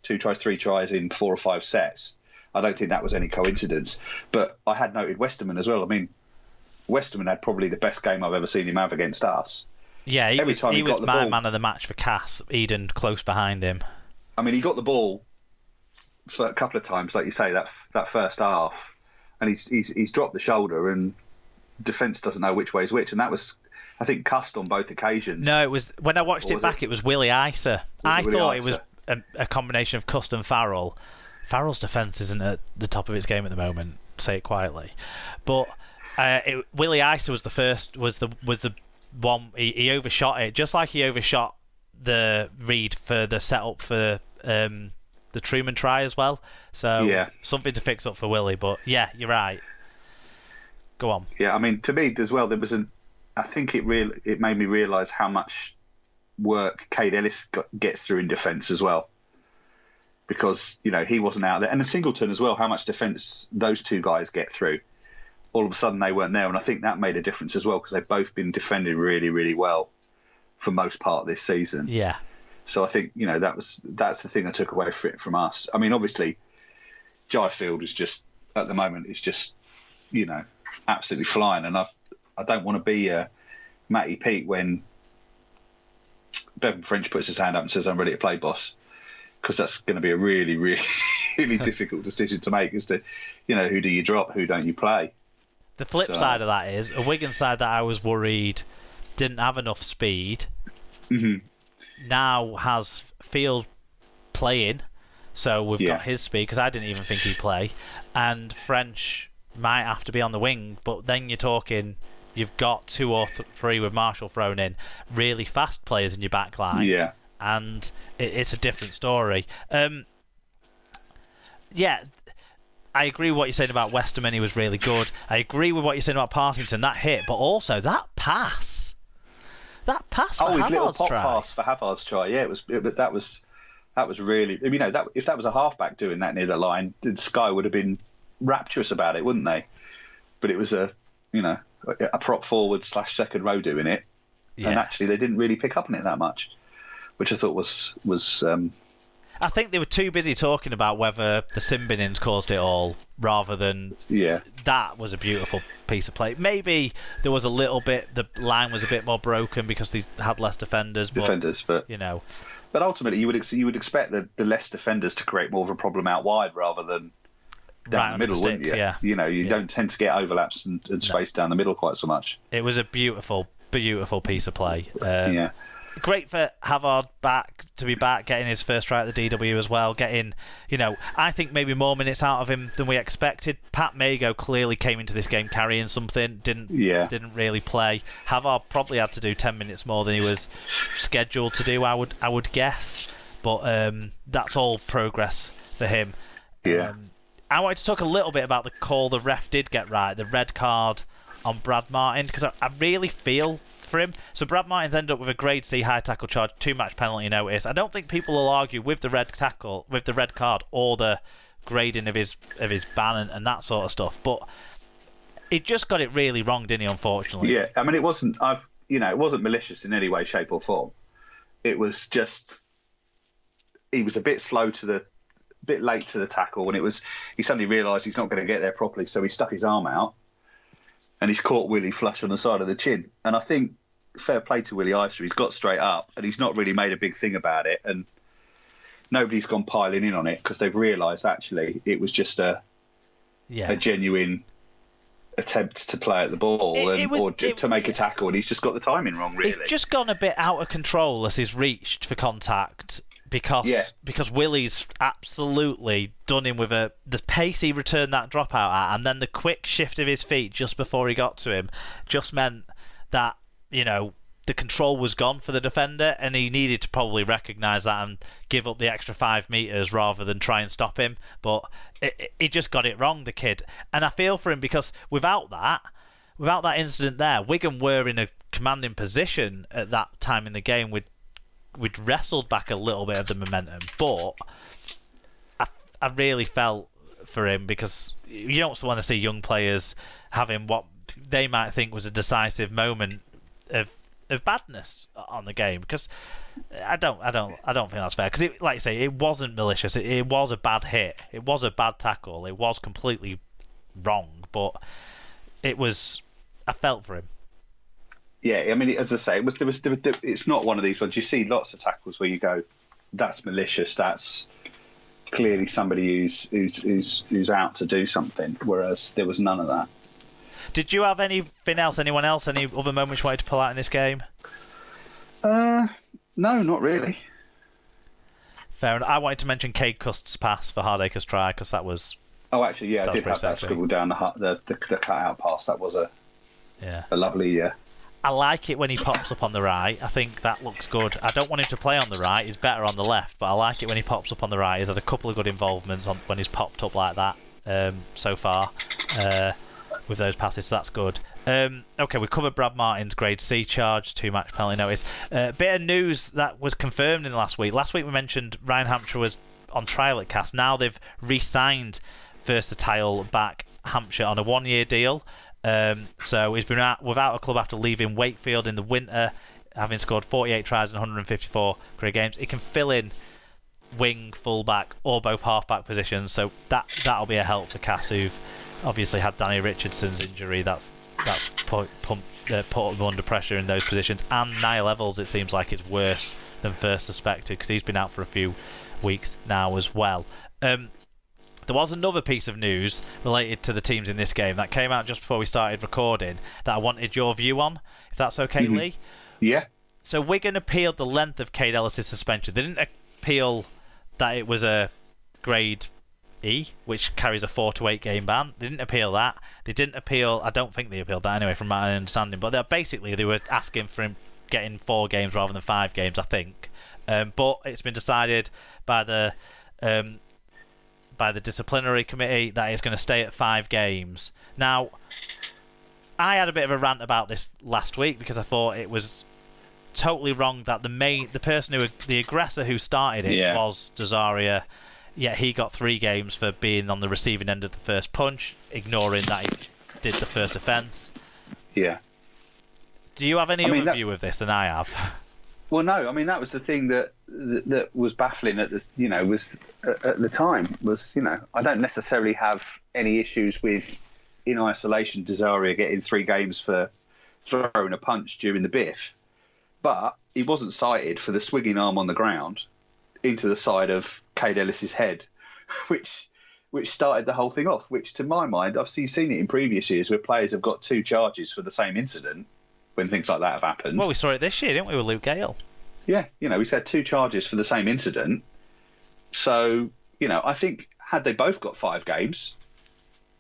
three tries in 4 or 5 sets. I don't think that was any coincidence. But I had noted Westerman as well. I mean, Westerman had probably the best game I've ever seen him have against us. Yeah, he was my ball, man of the match for Cass. Eden close behind him. I mean, he got the ball for a couple of times, like you say, that first half, and he's dropped the shoulder, and defence doesn't know which way is which, and that was, I think, cussed on both occasions. No, it was when I watched it back. It was Willie Isa. I thought it was a combination of Cust and Farrell. Farrell's defence isn't at the top of its game at the moment. Say it quietly, but Willie Isa was the one. He overshot it, just like he overshot the read for the setup for the Truman try as well. So something to fix up for Willie. But yeah, you're right. Go on. Yeah, I mean, to me as well, there was I think it made me realise how much work Cade Ellis gets through in defence as well, because he wasn't out there, and the Singleton as well. How much defence those two guys get through. All of a sudden they weren't there, and I think that made a difference as well, because they've both been defending really, really well for most part of this season. Yeah. So I think that's the thing I took away from us. I mean, obviously, Jyfield is just at the moment is just absolutely flying, and I don't want to be Matty Pete when Bevan French puts his hand up and says, "I'm ready to play, boss," because that's going to be a really, really, really difficult decision to make as to who do you drop, who don't you play. The flip side of that is a Wigan side that I was worried didn't have enough speed. Mm-hmm. Now has Field playing, so we've got his speed, because I didn't even think he'd play, and French might have to be on the wing, but then you're talking you've got 2 or 3 with Marshall thrown in, really fast players in your back line, and it's a different story. I agree with what you're saying about Westerman. He was really good. I agree with what you're saying about Parsington. That hit, but also that pass. That pass for his Havard's little pop try. pass for Havard's try. Yeah, that was really. If that was a halfback doing that near the line, Sky would have been rapturous about it, wouldn't they? But it was a prop forward / second row doing it, and actually they didn't really pick up on it that much, which I thought was. I think they were too busy talking about whether the sin binnings caused it all, rather than that was a beautiful piece of play. Maybe there was a little bit, the line was a bit more broken because they had less defenders. But But ultimately, you would expect the less defenders to create more of a problem out wide rather than down the middle, wouldn't you? Yeah. You don't tend to get overlaps and space down the middle quite so much. It was a beautiful, beautiful piece of play. Great for Havard to be back, getting his first try at the DW as well. Getting, I think maybe more minutes out of him than we expected. Pat Mago clearly came into this game carrying something. Didn't really play. Havard probably had to do 10 minutes more than he was scheduled to do. I would guess, but that's all progress for him. Yeah. I wanted to talk a little bit about the call the ref did get right, the red card on Brad Martin, because I really feel for him. So Brad Martin's ended up with a grade C high tackle charge, 2-match penalty notice. I don't think people will argue with the red card or the grading of his ban and that sort of stuff. But he just got it really wrong, didn't he? Unfortunately. Yeah, I mean it wasn't malicious in any way, shape or form. It was just he was a bit late to the tackle, and he suddenly realised he's not going to get there properly, so he stuck his arm out. And he's caught Willie flush on the side of the chin. And I think, fair play to Willie Isa, he's got straight up and he's not really made a big thing about it. And nobody's gone piling in on it because they've realised actually it was just a genuine attempt to play at the ball to make a tackle. And he's just got the timing wrong, really. He's just gone a bit out of control as he's reached for contact. Because Willie's absolutely done him with the pace he returned that drop out at, and then the quick shift of his feet just before he got to him just meant that the control was gone for the defender, and he needed to probably recognise that and give up the extra 5 metres rather than try and stop him. But he just got it wrong, the kid, and I feel for him because without that incident there, Wigan were in a commanding position at that time in the game. We'd wrestled back a little bit of the momentum, but I really felt for him because you don't want to see young players having what they might think was a decisive moment of of badness on the game, because I don't think that's fair, because like you say, it wasn't malicious. It was a bad hit. It was a bad tackle. It was completely wrong, but it was. I felt for him. Yeah, I mean, as I say, it's not one of these ones. You see lots of tackles where you go, that's malicious. That's clearly somebody who's out to do something. Whereas there was none of that. Did you have anything else? Anyone else? Any other moments you wanted to pull out in this game? No, not really. Fair enough. I wanted to mention Cade Cust's pass for Hardacre's try, because that was. Oh, actually, yeah, I did have that scribbled down the cut-out pass. That was a lovely. I like it when he pops up on the right. I think that looks good. I don't want him to play on the right. He's better on the left, but I like it when he pops up on the right. He's had a couple of good involvements when he's popped up like that so far with those passes, so that's good. Okay, we covered Brad Martin's grade C charge, 2-match penalty notice. Bit of news that was confirmed in the last week. Last week we mentioned Ryan Hampshire was on trial at Cast. Now they've re-signed versatile back Hampshire on a 1-year deal. So he's been without a club after leaving Wakefield in the winter, having scored 48 tries in 154 career games. He can fill in wing, fullback, or both halfback positions, so that'll be a help for Cass, who've obviously had Danny Richardson's injury. That's put them under pressure in those positions. And Niall Evans, it seems like it's worse than first suspected, because he's been out for a few weeks now as well. There was another piece of news related to the teams in this game that came out just before we started recording that I wanted your view on, if that's okay, Lee? Yeah. So Wigan appealed the length of Cade Ellis' suspension. They didn't appeal that it was a grade E, which carries a 4 to 8 game ban. They didn't appeal that. They didn't appeal, I don't think they appealed that anyway, from my understanding, but they were asking for him getting 4 games rather than 5 games, I think. But it's been decided by the disciplinary committee that it's going to stay at 5 games. Now, I had a bit of a rant about this last week, because I thought it was totally wrong that the aggressor who started it was Desaria, yet he got 3 games for being on the receiving end of the first punch, ignoring that he did the first offence. Yeah. Do you have any other view of this than I have? Well, no. I mean, that was the thing that was baffling at this. Was at the time was I don't necessarily have any issues with in isolation Desaria getting 3 games for throwing a punch during the biff, but he wasn't cited for the swinging arm on the ground into the side of Cade Ellis's head, which started the whole thing off. Which, to my mind, I've seen it in previous years where players have got 2 charges for the same incident when things like that have happened. Well, we saw it this year, didn't we, with Luke Gale? Yeah, he's had 2 charges for the same incident. So, I think had they both got 5 games,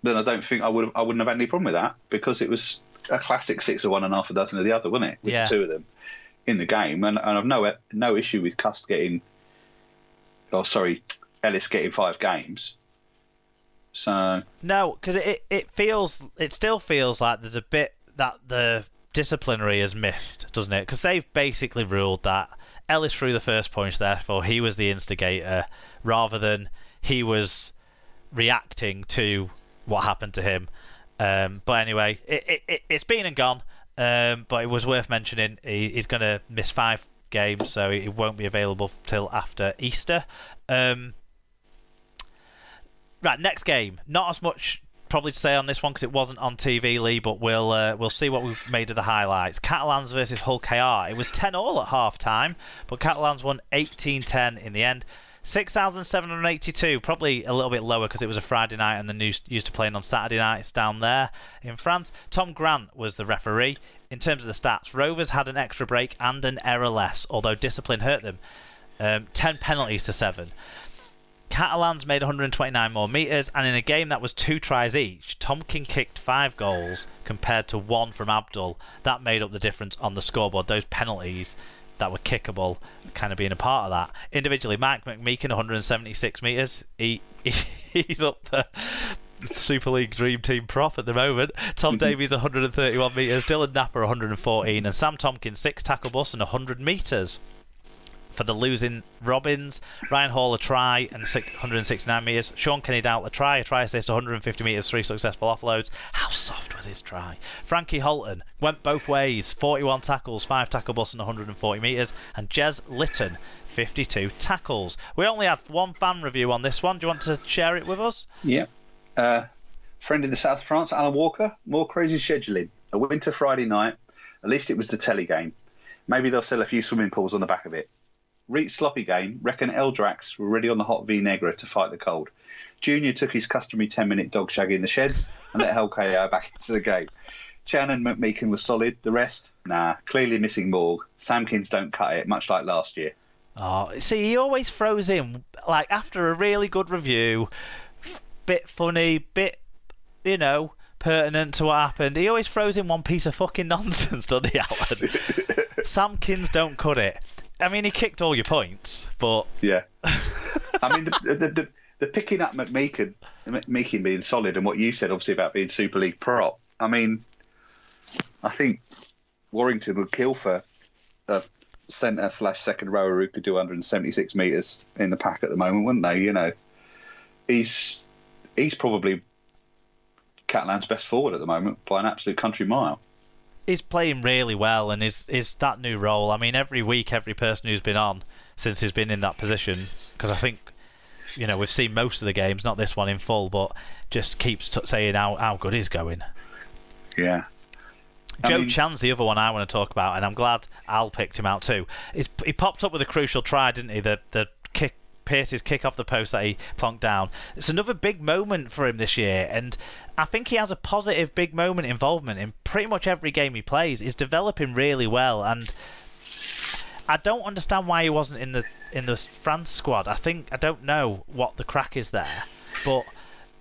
then I don't think I wouldn't have had any problem with that, because it was a classic 6 of one and half a dozen of the other, wasn't it? With the 2 of them in the game, and I've no issue with Ellis getting 5 games. So no, because it still feels like there's a bit that the disciplinary has missed, doesn't it? Because they've basically ruled that Ellis threw the first punch, therefore he was the instigator, rather than he was reacting to what happened to him. But anyway, it's been and gone. But it was worth mentioning. He's going to miss 5 games, so he won't be available till after Easter. Right, next game. Not as much probably to say on this one because it wasn't on TV, Lee, but we'll see what we've made of the highlights. Catalans versus Hull KR. It was 10-all at half time, but Catalans won 18-10 in the end. 6,782, probably a little bit lower because it was a Friday night and they're used to playing on Saturday nights down there in France. Tom Grant was the referee. In terms of the stats, Rovers had an extra break and an error less, although discipline hurt them. 10 penalties to 7. Catalans made 129 more metres, and in a game that was 2 tries each, Tomkin kicked 5 goals compared to 1 from Abdul. That made up the difference on the scoreboard. Those penalties that were kickable kind of being a part of that. Individually, Mike McMeekin, 176 metres. He's up for Super League Dream Team prop at the moment. Tom Davies, 131 metres. Dylan Napper, 114. And Sam Tompkins, 6 tackle bus and 100 metres. for the losing Robbins. Ryan Hall a try and 169 metres. Sean Kenny Doubt a try assist, 150 metres, 3 successful offloads. How soft was his try? Frankie Holton went both ways, 41 tackles, 5 tackle busts and 140 metres. And Jez Litton, 52 tackles. We only had one fan review on this one. Do you want to share it with us? Yeah. Friend in the south of France, Alan Walker. More crazy scheduling. A winter Friday night. At least it was the telly game. Maybe they'll sell a few swimming pools on the back of it. Reet sloppy game. Reckon Eldrax were ready on the hot V Negra to fight the cold. Junior took his customary 10-minute dog shag in the sheds and let LKO back into the game. Chan and McMeekin was solid. The rest, nah. Clearly missing Morg. Samkins don't cut it, much like last year. Oh, see, he always throws in, like, after a really good review, bit funny, bit, pertinent to what happened. He always throws in one piece of fucking nonsense, doesn't he, Alan? Samkins don't cut it. I mean, he kicked all your points, but... Yeah. I mean, the picking up McMeekin being solid and what you said, obviously, about being Super League prop, I mean, I think Warrington would kill for a centre/second rower who could do 176 metres in the pack at the moment, wouldn't they? He's probably Catalans' best forward at the moment by an absolute country mile. He's playing really well, and is that new role. I mean, every week, every person who's been on since he's been in that position, because I think, we've seen most of the games, not this one in full, but just keeps saying how good he's going. Yeah. Joe Chan's the other one I want to talk about, and I'm glad Al picked him out too. He popped up with a crucial try, didn't he? The kick, Pierce's kick off the post that he plonked down. It's another big moment for him this year, and I think he has a positive big moment involvement in pretty much every game he plays. He's developing really well, and I don't understand why he wasn't in the France squad. I don't know what the crack is there, but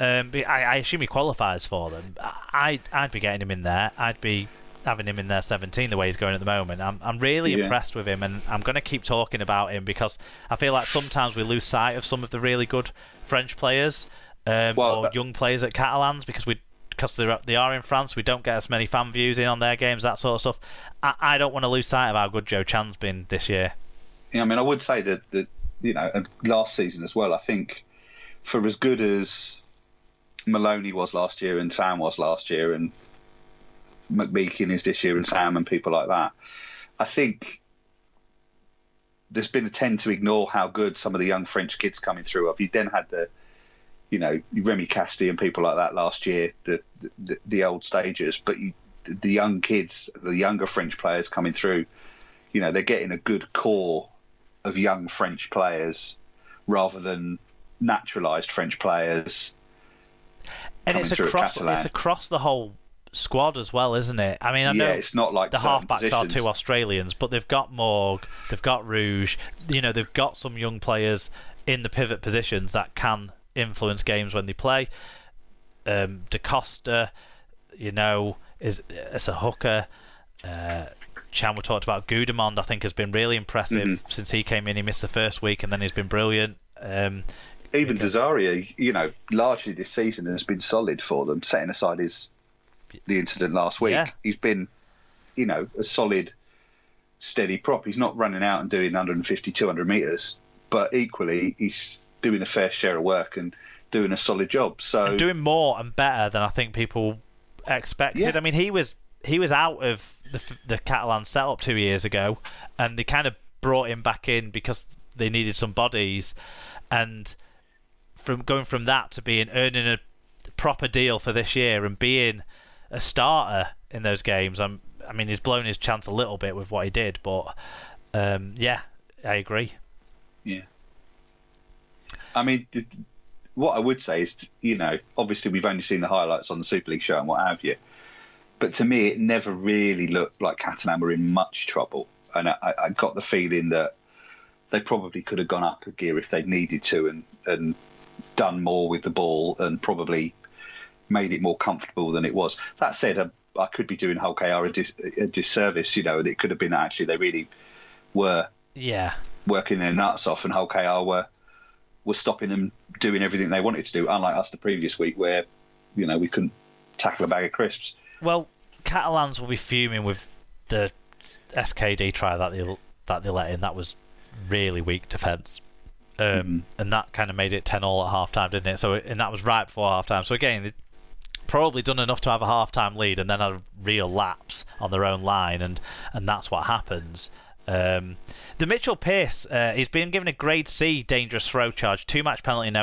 I assume he qualifies for them. I'd be getting him in there. I'd be having him in there 17 the way he's going at the moment. I'm really impressed with him, and I'm going to keep talking about him because I feel like sometimes we lose sight of some of the really good French players or young players at Catalans because they are in France. We don't get as many fan views in on their games, that sort of stuff. I don't want to lose sight of how good Joe Chan's been this year. Yeah, I mean, I would say that last season as well. I think for as good as Maloney was last year and Sam was last year and McMeekin is this year and Sam and people like that, I think there's been a tend to ignore how good some of the young French kids coming through are. You then had Remy Casti and people like that last year, the old stagers, but the young kids, the younger French players coming through, they're getting a good core of young French players rather than naturalised French players. And it's across the whole squad as well, isn't it? I mean, I know it's not like the halfbacks positions are 2 Australians, but they've got Morg, they've got Rouge, they've got some young players in the pivot positions that can influence games when they play. Da Costa, is a hooker. Chan, we talked about Gudemond, I think has been really impressive since he came in. He missed the first week and then he's been brilliant. Even Desaria, largely this season has been solid for them, setting aside the incident last week. Yeah. He's been, a solid, steady prop. He's not running out and doing 150, 200 metres, but equally he's doing a fair share of work and doing a solid job. So and doing more and better than I think people expected. Yeah. I mean, he was out of the Catalan setup 2 years ago, and they kind of brought him back in because they needed some bodies, and going from that to earning a proper deal for this year and being a starter in those games. I mean, he's blown his chance a little bit with what he did, but I agree. Yeah. I mean, what I would say is, obviously we've only seen the highlights on the Super League show and what have you, but to me it never really looked like Catalan were in much trouble, and I got the feeling that they probably could have gone up a gear if they'd needed to and done more with the ball and probably made it more comfortable than it was. That said, I could be doing Hulk AR a disservice, and it could have been that actually they really were working their nuts off, and Hulk AR were stopping them doing everything they wanted to do, unlike us the previous week where, we couldn't tackle a bag of crisps. Well, Catalans will be fuming with the SKD try that they let in. That was really weak defence. And that kind of made it 10-all at half-time, didn't it? So, and that was right before half-time. So again, they'd probably done enough to have a half-time lead and then had a real lapse on their own line, and that's what happens. The Mitchell Pearce, he's been given a grade C dangerous throw charge, 2-match penalty, no